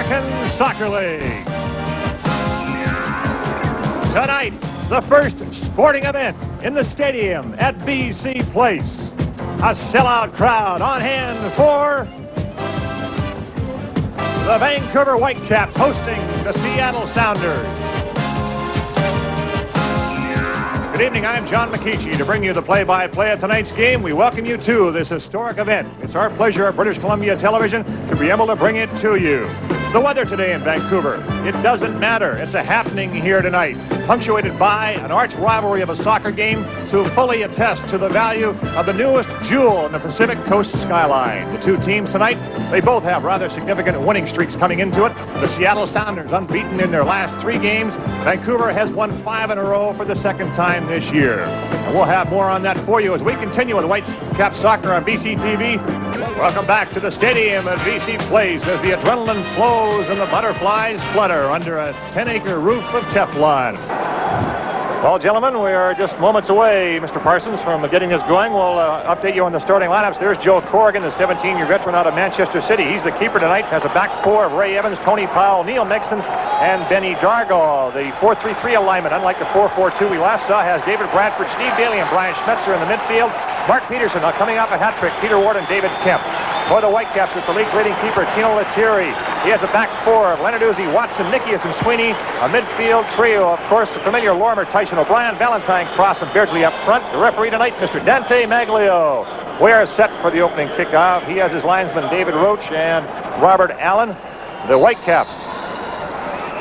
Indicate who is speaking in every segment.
Speaker 1: American Soccer League. Tonight, the first sporting event in the stadium at BC Place. A sellout crowd on hand for the Vancouver Whitecaps hosting the Seattle Sounders. Good evening, I'm John McKeechee to bring you the play-by-play of tonight's game. We welcome you to this historic event. It's our pleasure at British Columbia Television to be able to bring it to you. The weather today in Vancouver, it doesn't matter. It's a happening here tonight, punctuated by an arch rivalry of a soccer game to fully attest to the value of the newest jewel in the Pacific Coast skyline. The two teams tonight, they both have rather significant winning streaks coming into it. The Seattle Sounders unbeaten in their last 3 games. Vancouver has won 5 in a row for the second time this year. And we'll have more on that for you as we continue with Whitecaps Soccer on BC TV. Welcome back to the stadium at BC Place as the adrenaline flows and the butterflies flutter under a 10-acre roof of Teflon. Well, gentlemen, we are just moments away, Mr. Parsons, from getting this going. We'll update you on the starting lineups. There's Joe Corrigan, the 17-year veteran out of Manchester City. He's the keeper tonight. Has a back 4 of Ray Evans, Tony Powell, Neil Mixon, and Benny Dargo. The 4-3-3 alignment, unlike the 4-4-2 we last saw, has David Bradford, Steve Daly, and Brian Schmetzer in the midfield. Mark Peterson coming off a hat trick, Peter Ward and David Kemp. For the Whitecaps, it's the league's leading keeper, Tino Lettieri. He has a back 4 of Leonard Uzi, Watson, Nikias, and Sweeney. A midfield trio, of course, the familiar Lorimer, Tyson O'Brien, Valentine, Cross, and Beardsley up front. The referee tonight, Mr. Dante Maglio. We are set for the opening kickoff. He has his linesmen, David Roach and Robert Allen. The Whitecaps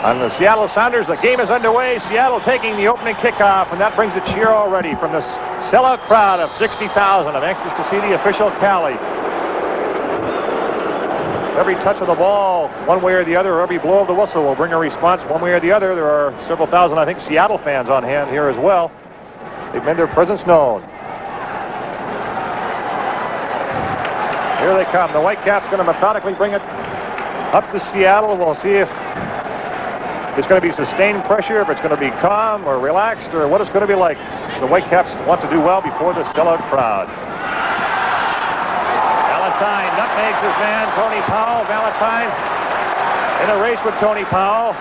Speaker 1: on the Seattle Sounders. The game is underway. Seattle taking the opening kickoff, and that brings a cheer already from this sellout crowd of 60,000. I'm anxious to see the official tally. Every touch of the ball, one way or the other, or every blow of the whistle will bring a response one way or the other. There are several thousand, I think, Seattle fans on hand here as well. They've made their presence known. Here they come. The Whitecaps going to methodically bring it up to Seattle. We'll see if it's going to be sustained pressure, if it's going to be calm or relaxed, or what it's going to be like. The Whitecaps want to do well before the sellout crowd. Valentine nutmegs his man, Tony Powell. Valentine in a race with Tony Powell.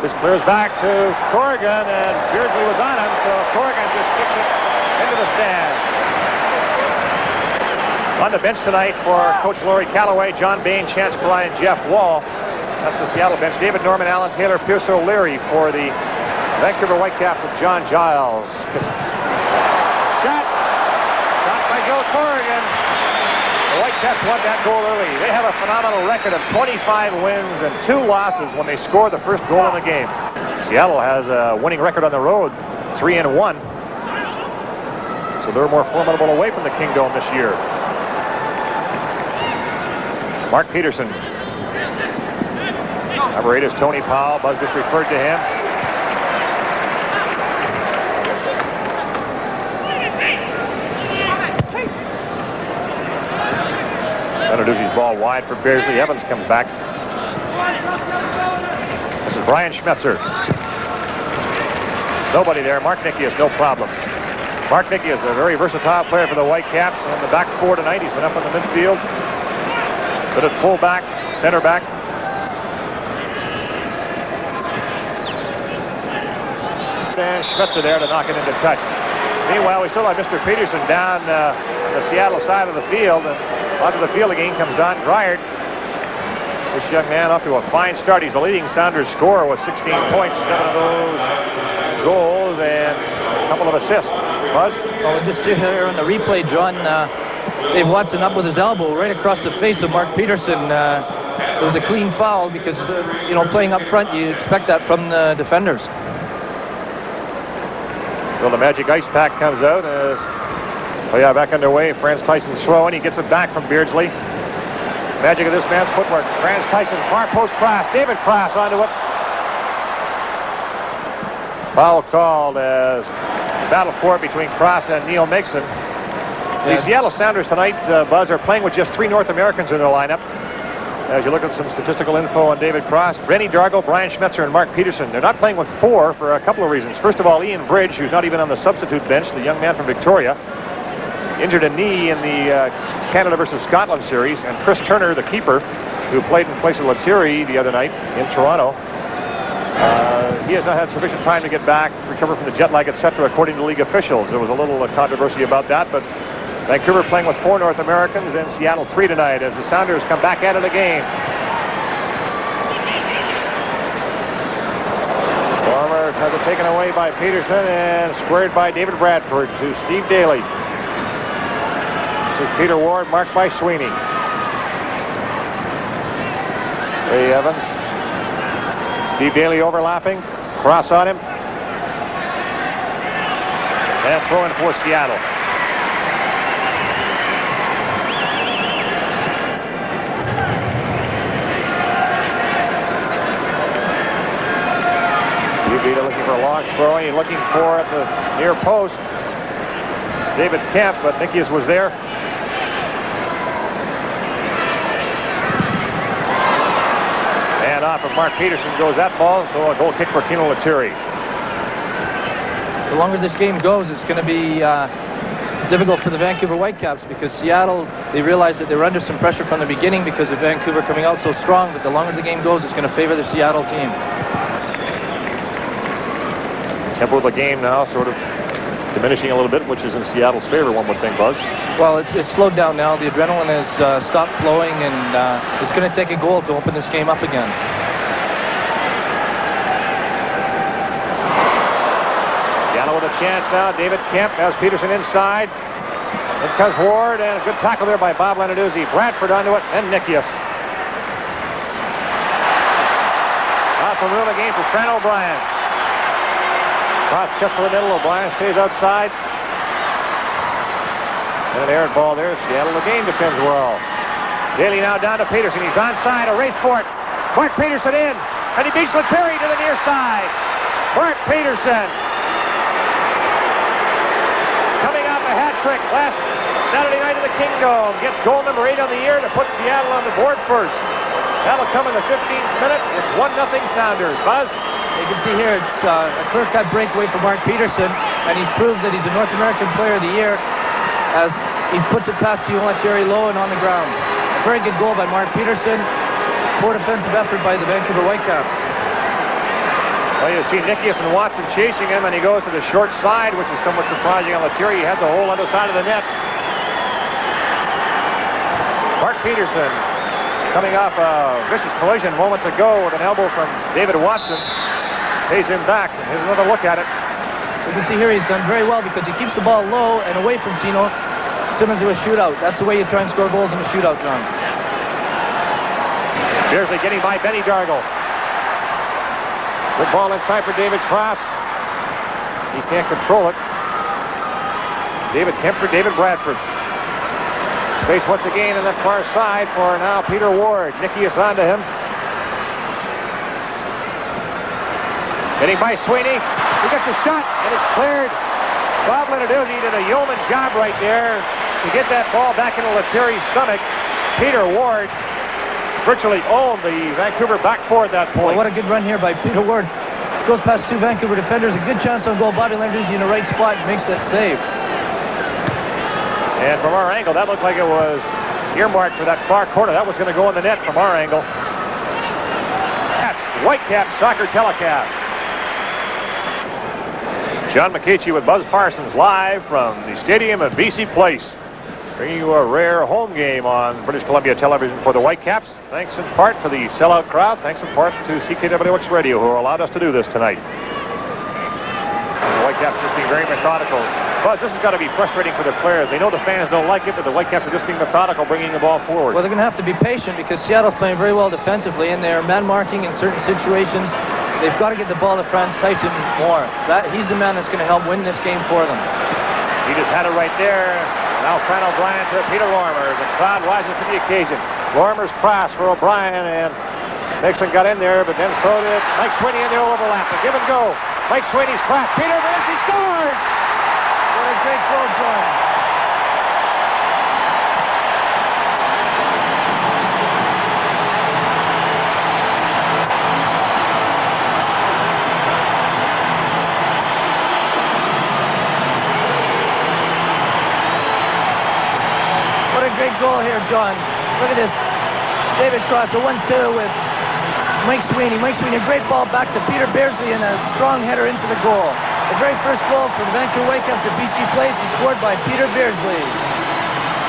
Speaker 1: This clears back to Corrigan, and Beardsley was on him, so Corrigan just kicked it into the stands. On the bench tonight for Coach Laurie Calloway, John Bain, Chance Fry, and Jeff Wall. That's the Seattle bench. David Norman, Alan Taylor, Pierce O'Leary for the Vancouver Whitecaps of John Giles. Shot by Joe Corrigan. The Whitecaps won that goal early. They have a phenomenal record of 25 wins and 2 losses when they score the first goal in the game. Seattle has a winning record on the road, 3-1. So they're more formidable away from the Kingdome this year. Mark Peterson. Number 8 is Tony Powell. Buzz just referred to him. Beneduzzi's ball wide for Beardsley. Evans comes back. This is Brian Schmetzer. Nobody there. Mark Nikias, no problem. Mark Nikias, a very versatile player for the Whitecaps. On the back 4 tonight, he's been up in the midfield. But at fullback, center back. And Schmetzer there to knock it into touch. Meanwhile, we still have Mr. Peterson down the Seattle side of the field. And onto the field again comes Don Dryard. This young man off to a fine start. He's the leading Sounders scorer with 16 points, 7 of those goals, and a couple of assists. Buzz?
Speaker 2: Well, just see here on the replay, John. Dave Watson up with his elbow right across the face of Mark Peterson. It was a clean foul because, playing up front, you expect that from the defenders.
Speaker 1: Well, the magic ice pack comes out. Back underway. Franz Tyson's throw, and he gets it back from Beardsley. Magic of this man's footwork. Franz Tyson, far post Cross. David Cross onto it. Foul called as battle for it between Cross and Neil Mixon. The Seattle Sounders tonight, Buzz, are playing with just 3 North Americans in their lineup. As you look at some statistical info on David Cross, Benny Dargo, Brian Schmetzer, and Mark Peterson. They're not playing with 4 for a couple of reasons. First of all, Ian Bridge, who's not even on the substitute bench, the young man from Victoria, injured a knee in the Canada versus Scotland series, and Chris Turner, the keeper, who played in place of Lettieri the other night in Toronto. He has not had sufficient time to get back, recover from the jet lag, etc., according to league officials. There was a little controversy about that, but Vancouver playing with 4 North Americans and Seattle 3 tonight as the Sounders come back out of the game. Farmer has it taken away by Peterson and squared by David Bradford to Steve Daly. This is Peter Ward, marked by Sweeney. Ray Evans. Steve Daly overlapping. Cross on him. And throw in for Seattle. Steve Daly looking for a long throw. He's looking for at the near post David Kemp, but Nikias was there. And off of Mark Peterson goes that ball, so a goal kick for Tino Lettieri.
Speaker 2: The longer this game goes, it's going to be difficult for the Vancouver Whitecaps because Seattle, they realize that they were under some pressure from the beginning because of Vancouver coming out so strong, but the longer the game goes, it's going to favor the Seattle team.
Speaker 1: Tempo of the game now sort of diminishing a little bit, which is in Seattle's favor, one would think, Buzz.
Speaker 2: Well, it's slowed down now. The adrenaline has stopped flowing, and it's going to take a goal to open this game up again.
Speaker 1: Seattle with a chance now. David Kemp has Peterson inside. In comes Ward, and a good tackle there by Bob Lenarduzzi. Bradford onto it, and Nikias. Awesome room again for Trent O'Brien. Cross cut for the middle. O'Brien stays outside. And an errant ball there. Seattle again defends well. Daly now down to Peterson. He's onside. A race for it. Mark Peterson in. And he beats Lettieri to the near side. Mark Peterson. Coming off a hat trick last Saturday night at the Kingdome. Gets goal number 8 on the year to put Seattle on the board first. That'll come in the 15th minute. It's 1-0 Sounders. Buzz?
Speaker 2: You can see here it's a clear-cut breakaway for Mark Peterson, and he's proved that he's a North American Player of the Year as he puts it past Lettieri low and on the ground. A very good goal by Mark Peterson. Poor defensive effort by the Vancouver Whitecaps.
Speaker 1: Well, you see Nikias and Watson chasing him, and he goes to the short side, which is somewhat surprising on Lettieri. He had the whole other side of the net. Mark Peterson coming off a vicious collision moments ago with an elbow from David Watson. Pays him back. Here's another look at it.
Speaker 2: You can see here he's done very well because he keeps the ball low and away from Tino, similar to a shootout. That's the way you try and score goals in a shootout, John.
Speaker 1: Beardsley getting by Benny Dargle. Good ball inside for David Cross. He can't control it. David Kemp for David Bradford. Space once again on that far side for now Peter Ward. Nikias onto him. Getting by Sweeney. He gets a shot, and it's cleared. Bob Lenarduzzi did a yeoman job right there to get that ball back into Lettieri's stomach. Peter Ward virtually owned the Vancouver back four at that point.
Speaker 2: Well, what a good run here by Peter Ward. Goes past 2 Vancouver defenders. A good chance on goal. Bobby Lenarduzzi in the right spot makes that save.
Speaker 1: And from our angle, that looked like it was earmarked for that far corner. That was going to go in the net from our angle. That's Whitecaps Soccer Telecast. John McKeechie with Buzz Parsons live from the stadium at BC Place, bringing you a rare home game on British Columbia television for the Whitecaps. Thanks in part to the sellout crowd. Thanks in part to CKWX Radio, who allowed us to do this tonight. The Whitecaps just being very methodical. Buzz, this has got to be frustrating for the players. They know the fans don't like it, but the Whitecaps are just being methodical, bringing the ball forward.
Speaker 2: Well, they're going to have to be patient because Seattle's playing very well defensively, and they're man-marking in certain situations. They've got to get the ball to Franz Tyson more. He's the man that's going to help win this game for them.
Speaker 1: He just had it right there. Now Fran O'Brien to Peter Lorimer. The crowd rises to the occasion. Lorimer's cross for O'Brien, and Nixon got in there, but then so did Mike Sweeney in the overlap. A give and go. Mike Sweeney's cross. Peter Bradley scores!
Speaker 2: What a great goal, John. What a great goal here, John. Look at this. David Cross, a 1-2 with Mike Sweeney. Mike Sweeney, a great ball back to Peter Beardsley and a strong header into the goal. The very first goal for the Vancouver Whitecaps at BC Place is scored by Peter Beardsley.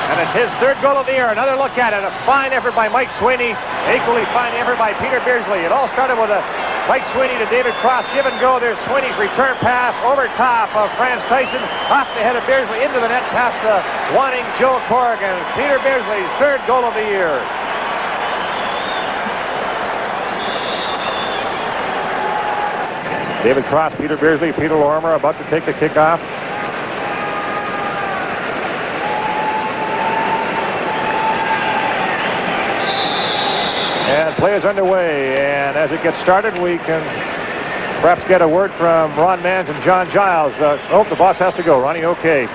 Speaker 1: And it's his third goal of the year. Another look at it. A fine effort by Mike Sweeney. Equally fine effort by Peter Beardsley. It all started with a Mike Sweeney to David Cross. Give and go. There's Sweeney's return pass over top of Franz Tyson. Off the head of Beardsley into the net past the wanting Joe Corrigan. Peter Beardsley's third goal of the year. David Cross, Peter Beardsley, Peter Lorimer about to take the kickoff. And play is underway, and as it gets started, we can perhaps get a word from Ron Manns and John Giles. Oh, the boss has to go. Ronnie, okay.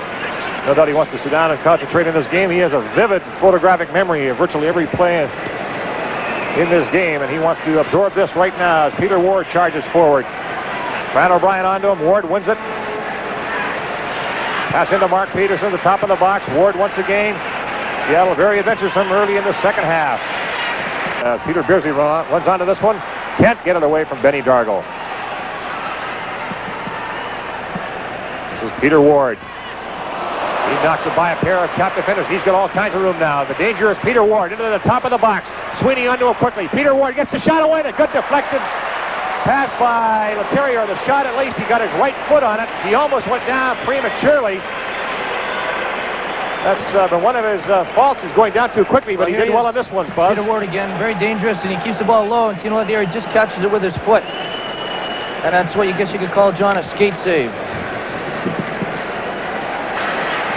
Speaker 1: No doubt he wants to sit down and concentrate in this game. He has a vivid photographic memory of virtually every play in this game, and he wants to absorb this right now as Peter Ward charges forward. Fran O'Brien onto him. Ward wins it. Pass into Mark Peterson, the top of the box. Ward once again. Seattle very adventuresome early in the second half. As Peter Beardsley runs onto this one, can't get it away from Benny Dargle. This is Peter Ward. He knocks it by a pair of cap defenders. He's got all kinds of room now. The danger is Peter Ward into the top of the box. Sweeney onto him quickly. Peter Ward gets the shot away. A good deflected pass by Leterrier. The shot, at least, he got his right foot on it. He almost went down prematurely. That's one of his faults is going down too quickly, but he did well on this one, Buzz.
Speaker 2: Peter Ward again, very dangerous, and he keeps the ball low, and Tino Leterrier just catches it with his foot. And that's what you guess you could call, John, a skate save.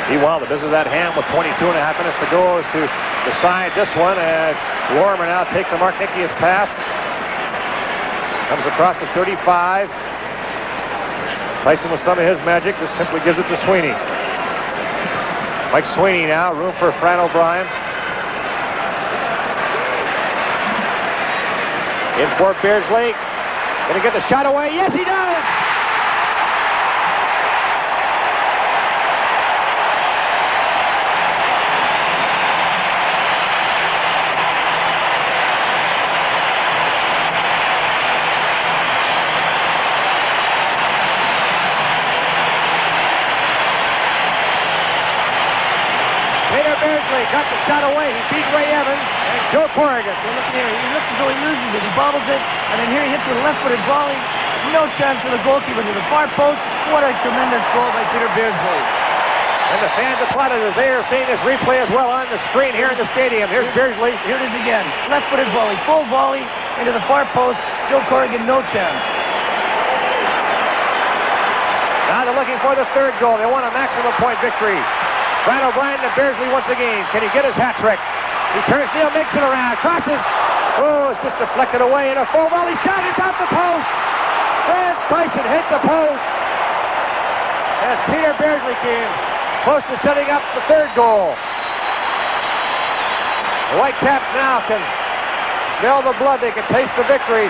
Speaker 1: Meanwhile, the business at hand with 22.5 minutes to go is to decide this one as Lorimer now takes a Mark Nikias pass. Comes across the 35. Tyson with some of his magic. This simply gives it to Sweeney. Mike Sweeney now, room for Fran O'Brien. In for Beardsley. Gonna get the shot away. Yes, he does! Got the shot away. He beat Ray Evans and Joe Corrigan.
Speaker 2: So look here. He looks as though he loses it. He bobbles it, and then here he hits with a left-footed volley. No chance for the goalkeeper to the far post. What a tremendous goal by Peter Beardsley.
Speaker 1: And the fans applauded as they are seeing this replay as well on the screen here in the stadium. Here's Beardsley.
Speaker 2: Here it is again. Left-footed volley. Full volley into the far post. Joe Corrigan, no chance.
Speaker 1: Now they're looking for the third goal. They want a maximum point victory. Fran O'Brien to Beardsley once again. Can he get his hat trick? He turns, Neil makes it around, crosses. Oh, it's just deflected away, and a full volley shot is off the post. Franz Tyson hit the post. As Peter Beardsley came close to setting up the third goal. The Whitecaps now can smell the blood. They can taste the victory.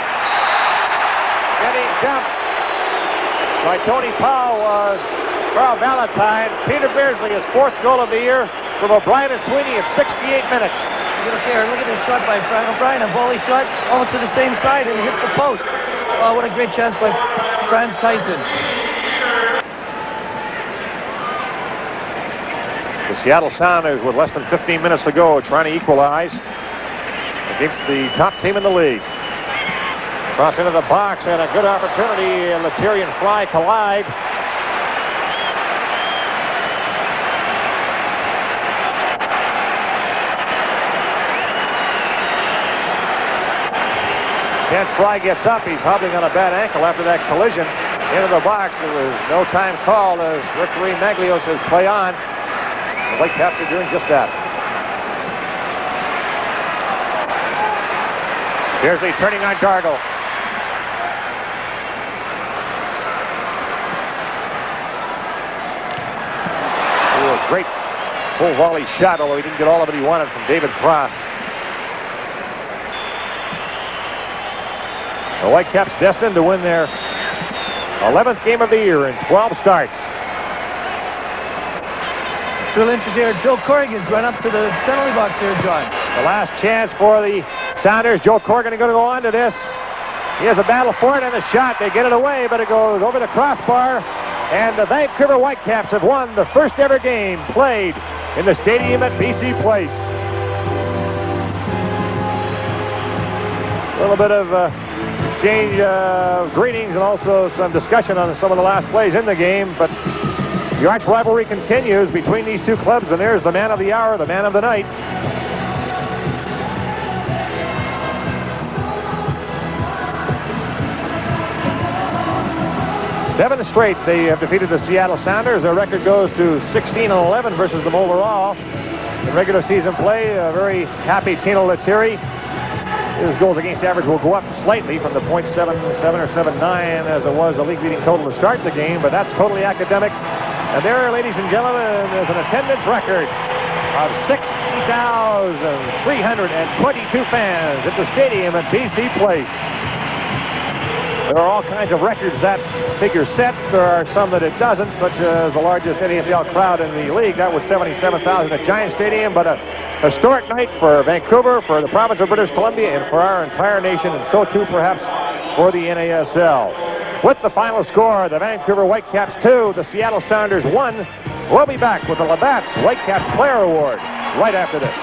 Speaker 1: Getting jumped by Tony Powell was Carl Valentine. Peter Beardsley, his fourth goal of the year from O'Brien and Sweeney in 68 minutes.
Speaker 2: Look here, look at this shot by Fran O'Brien, a volley shot almost to the same side, and he hits the post. Oh, what a great chance by Franz Tyson.
Speaker 1: The Seattle Sounders with less than 15 minutes to go trying to equalize against the top team in the league. Cross into the box and a good opportunity, and Leterrier and Fry collide. Chance Fry gets up. He's hobbling on a bad ankle after that collision into the box. There was no time called as referee Maglio says play on. The Whitecaps are doing just that. Beardsley turning on Dargle. Oh, a great full volley shot, although he didn't get all of it he wanted from David Cross. The Whitecaps destined to win their 11th game of the year in 12 starts.
Speaker 2: real interesting here. Joe Corrigan's run up to the penalty box here, John.
Speaker 1: The last chance for the Sounders. Joe Corrigan is going to go on to this. He has a battle for it and a shot. They get it away, but it goes over the crossbar. And the Vancouver Whitecaps have won the first ever game played in the stadium at BC Place. A little bit of exchange of greetings and also some discussion on some of the last plays in the game. But the arch rivalry continues between these two clubs, and there's the man of the hour, the man of the night. Seven straight they have defeated the Seattle Sounders. Their record goes to 16-11 versus them overall. In regular season play, a very happy Tino Lettieri. His goals against average will go up slightly from the .77 or 7.9 as it was the league-leading total to start the game, but that's totally academic. And there, ladies and gentlemen, is an attendance record of 60,322 fans at the stadium at BC Place. There are all kinds of records that figure sets. There are some that it doesn't, such as the largest NHL crowd in the league. That was 77,000 at Giant Stadium, but a historic night for Vancouver, for the province of British Columbia, and for our entire nation, and so too perhaps for the NASL. With the final score, the Vancouver Whitecaps 2, the Seattle Sounders 1. We'll be back with the Labatt's Whitecaps Player Award right after this.